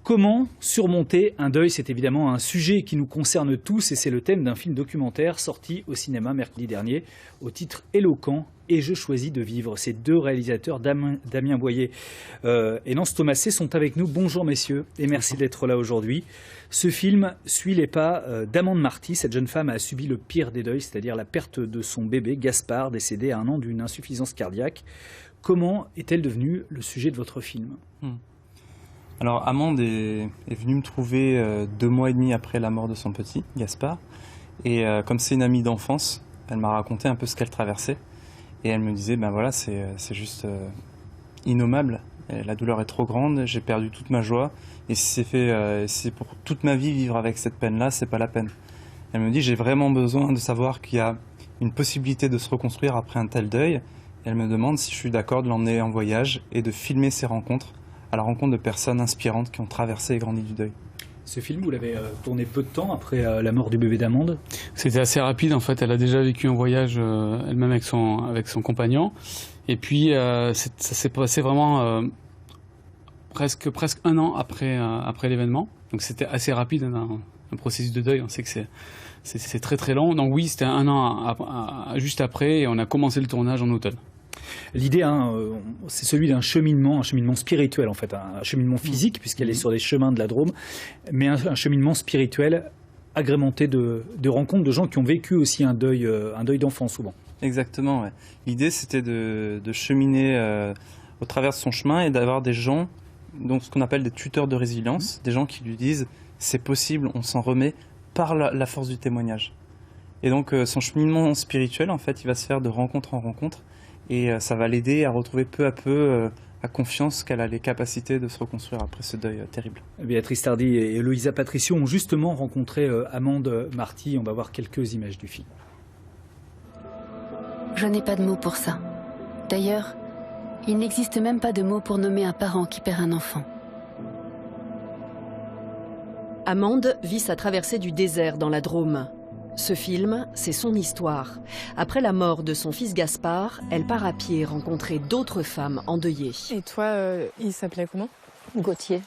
Comment surmonter un deuil? C'est évidemment un sujet qui nous concerne tous et c'est le thème d'un film documentaire sorti au cinéma mercredi dernier au titre éloquent « Et je choisis de vivre ». Ces deux réalisateurs, Damien Boyer et Nance Thomassé, sont avec nous. Bonjour messieurs et merci d'être là aujourd'hui. Ce film suit les pas d'Amande Marty. Cette jeune femme a subi le pire des deuils, c'est-à-dire la perte de son bébé Gaspard, décédé à 1 an d'une insuffisance cardiaque. Comment est-elle devenue le sujet de votre film? Alors Amande est venue me trouver 2 mois et demi après la mort de son petit, Gaspard. Et comme c'est une amie d'enfance, elle m'a raconté un peu ce qu'elle traversait. Et elle me disait, ben voilà, c'est juste innommable. Et la douleur est trop grande, j'ai perdu toute ma joie. Et si c'est pour toute ma vie vivre avec cette peine-là, c'est pas la peine. Elle me dit, j'ai vraiment besoin de savoir qu'il y a une possibilité de se reconstruire après un tel deuil. Et elle me demande si je suis d'accord de l'emmener en voyage et de filmer ses rencontres à la rencontre de personnes inspirantes qui ont traversé et grandi du deuil. Ce film, vous l'avez tourné peu de temps après la mort du bébé d'Amande? C'était assez rapide en fait, elle a déjà vécu un voyage elle-même avec son compagnon. Et puis ça s'est passé vraiment presque 1 an après l'événement. Donc c'était assez rapide, un processus de deuil, on sait que c'est très très long. Donc oui, c'était 1 an juste après et on a commencé le tournage en automne. L'idée, c'est celui d'un cheminement, un cheminement spirituel en fait, un cheminement physique puisqu'elle est sur les chemins de la Drôme, mais un cheminement spirituel agrémenté de rencontres de gens qui ont vécu aussi un deuil d'enfant souvent. Exactement, ouais. L'idée c'était de cheminer au travers de son chemin et d'avoir des gens, donc ce qu'on appelle des tuteurs de résilience, des gens qui lui disent c'est possible, on s'en remet par la force du témoignage. Et donc son cheminement spirituel en fait il va se faire de rencontre en rencontre. Et ça va l'aider à retrouver peu à peu la confiance qu'elle a les capacités de se reconstruire après ce deuil terrible. Béatrice Tardy et Eloïsa Patricio ont justement rencontré Amande Marty. On va voir quelques images du film. Je n'ai pas de mots pour ça. D'ailleurs, il n'existe même pas de mots pour nommer un parent qui perd un enfant. Amande vit sa traversée du désert dans la Drôme. Ce film, c'est son histoire. Après la mort de son fils Gaspard, elle part à pied rencontrer d'autres femmes endeuillées. Et toi, il s'appelait comment? Gauthier.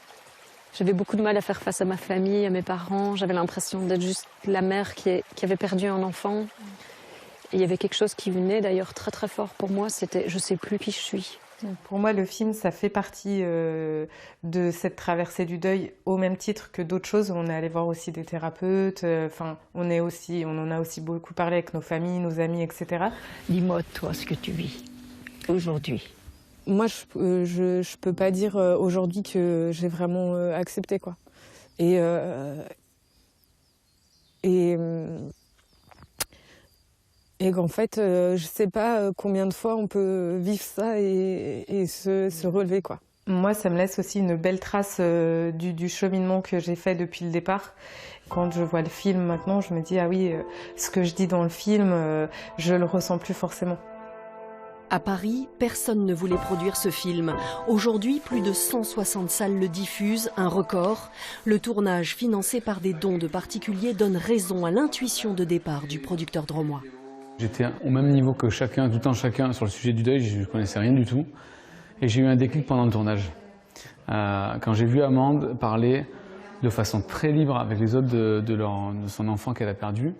J'avais beaucoup de mal à faire face à ma famille, à mes parents. J'avais l'impression d'être juste la mère qui avait perdu un enfant. Et il y avait quelque chose qui venait d'ailleurs très très fort pour moi, c'était je sais plus qui je suis. Pour moi, le film, ça fait partie de cette traversée du deuil, au même titre que d'autres choses. On est allé voir aussi des thérapeutes, on en a aussi beaucoup parlé avec nos familles, nos amis, etc. Dis-moi, toi, ce que tu vis aujourd'hui. Moi, je peux pas dire aujourd'hui que j'ai vraiment accepté, quoi. Et qu'en fait, je sais pas combien de fois on peut vivre ça et se relever, quoi. Moi, ça me laisse aussi une belle trace du cheminement que j'ai fait depuis le départ. Quand je vois le film maintenant, je me dis, ah oui, ce que je dis dans le film, je le ressens plus forcément. À Paris, personne ne voulait produire ce film. Aujourd'hui, plus de 160 salles le diffusent, un record. Le tournage, financé par des dons de particuliers, donne raison à l'intuition de départ du producteur drômois. J'étais au même niveau que chacun, tout le temps chacun, sur le sujet du deuil, je ne connaissais rien du tout. Et j'ai eu un déclic pendant le tournage. Quand j'ai vu Amande parler de façon très libre avec les autres de son enfant qu'elle a perdu,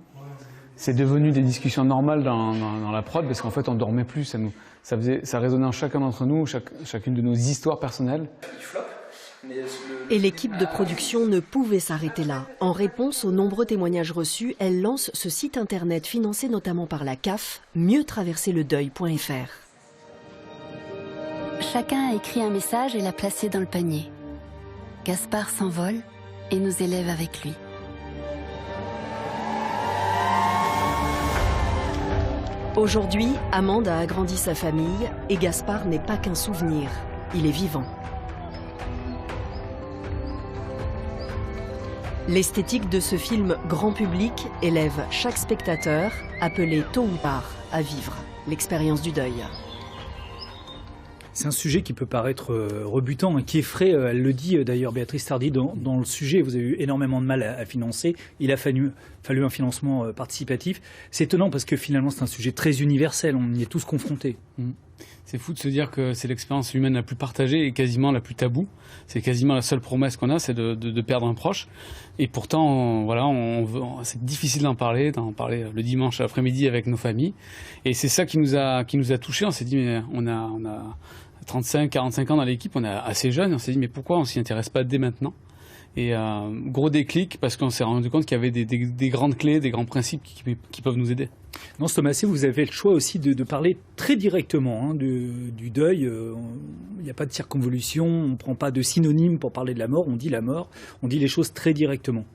c'est devenu des discussions normales dans la prod, parce qu'en fait on ne dormait plus, ça résonnait en chacun d'entre nous, chacune de nos histoires personnelles. Et l'équipe de production ne pouvait s'arrêter là. En réponse aux nombreux témoignages reçus, elle lance ce site internet financé notamment par la CAF, mieuxtraverserledeuil.fr. Chacun a écrit un message et l'a placé dans le panier. Gaspard s'envole et nous élève avec lui. Aujourd'hui, Amande a agrandi sa famille et Gaspard n'est pas qu'un souvenir, il est vivant. L'esthétique de ce film grand public élève chaque spectateur, appelé tôt ou tard à vivre l'expérience du deuil. C'est un sujet qui peut paraître rebutant, qui effraie, elle le dit d'ailleurs Béatrice Tardy, dans le sujet, vous avez eu énormément de mal à financer, il a fallu un financement participatif. C'est étonnant parce que finalement c'est un sujet très universel, on y est tous confrontés. C'est fou de se dire que c'est l'expérience humaine la plus partagée et quasiment la plus taboue. C'est quasiment la seule promesse qu'on a, c'est de perdre un proche. Et pourtant, voilà, c'est difficile d'en parler le dimanche après-midi avec nos familles. Et c'est ça qui nous a touchés. On s'est dit, mais on a 35, 45 ans dans l'équipe, on est assez jeune. On s'est dit, mais pourquoi on s'y intéresse pas dès maintenant? Et gros déclic, parce qu'on s'est rendu compte qu'il y avait des grandes clés, des grands principes qui peuvent nous aider. Nance Thomasé, vous avez le choix aussi de parler très directement du deuil. Il n'y a pas de circonvolution, on ne prend pas de synonyme pour parler de la mort, on dit la mort, on dit les choses très directement.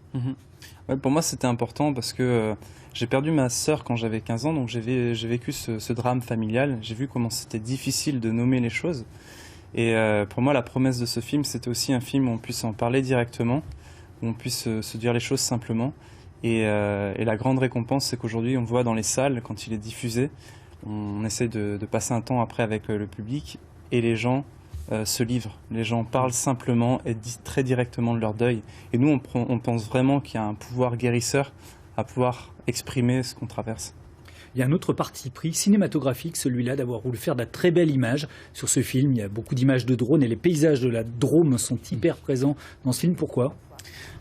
Ouais, pour moi, c'était important parce que j'ai perdu ma sœur quand j'avais 15 ans, donc j'ai vécu ce drame familial. J'ai vu comment c'était difficile de nommer les choses. Et pour moi, la promesse de ce film, c'était aussi un film où on puisse en parler directement, où on puisse se dire les choses simplement. Et la grande récompense, c'est qu'aujourd'hui, on voit dans les salles, quand il est diffusé, on essaie de passer un temps après avec le public, et les gens se livrent. Les gens parlent simplement et disent très directement de leur deuil. Et nous, on pense vraiment qu'il y a un pouvoir guérisseur à pouvoir exprimer ce qu'on traverse. Il y a un autre parti pris cinématographique, celui-là d'avoir voulu faire de la très belle image sur ce film. Il y a beaucoup d'images de drones et les paysages de la Drôme sont hyper présents dans ce film. Pourquoi ?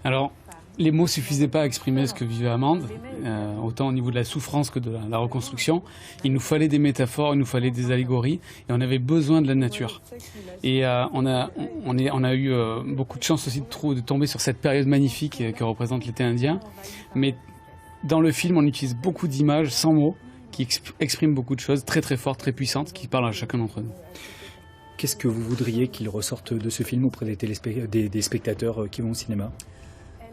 Alors, les mots suffisaient pas à exprimer ce que vivait Amande, autant au niveau de la souffrance que de la reconstruction. Il nous fallait des métaphores, il nous fallait des allégories, et on avait besoin de la nature. Et on a eu beaucoup de chance aussi de tomber sur cette période magnifique que représente l'été indien. Mais dans le film, on utilise beaucoup d'images sans mots, qui expriment beaucoup de choses très très fortes, très puissantes, qui parlent à chacun d'entre nous. Qu'est-ce que vous voudriez qu'il ressorte de ce film auprès des spectateurs qui vont au cinéma ?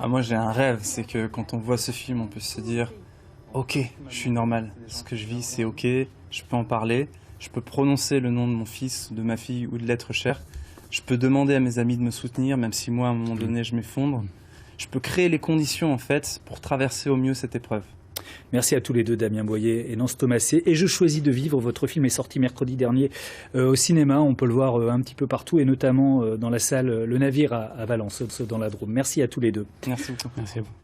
Moi, j'ai un rêve, c'est que quand on voit ce film, on peut se dire « Ok, je suis normal, ce que je vis, c'est ok, je peux en parler, je peux prononcer le nom de mon fils, de ma fille ou de l'être cher, je peux demander à mes amis de me soutenir, même si moi, à un moment donné, je m'effondre. Je peux créer les conditions, en fait, pour traverser au mieux cette épreuve. » Merci à tous les deux, Damien Boyer et Nance Thomasé. Et Je choisis de vivre, votre film est sorti mercredi dernier au cinéma. On peut le voir un petit peu partout et notamment dans la salle Le Navire à Valence, dans la Drôme. Merci à tous les deux. Merci beaucoup. Merci à vous.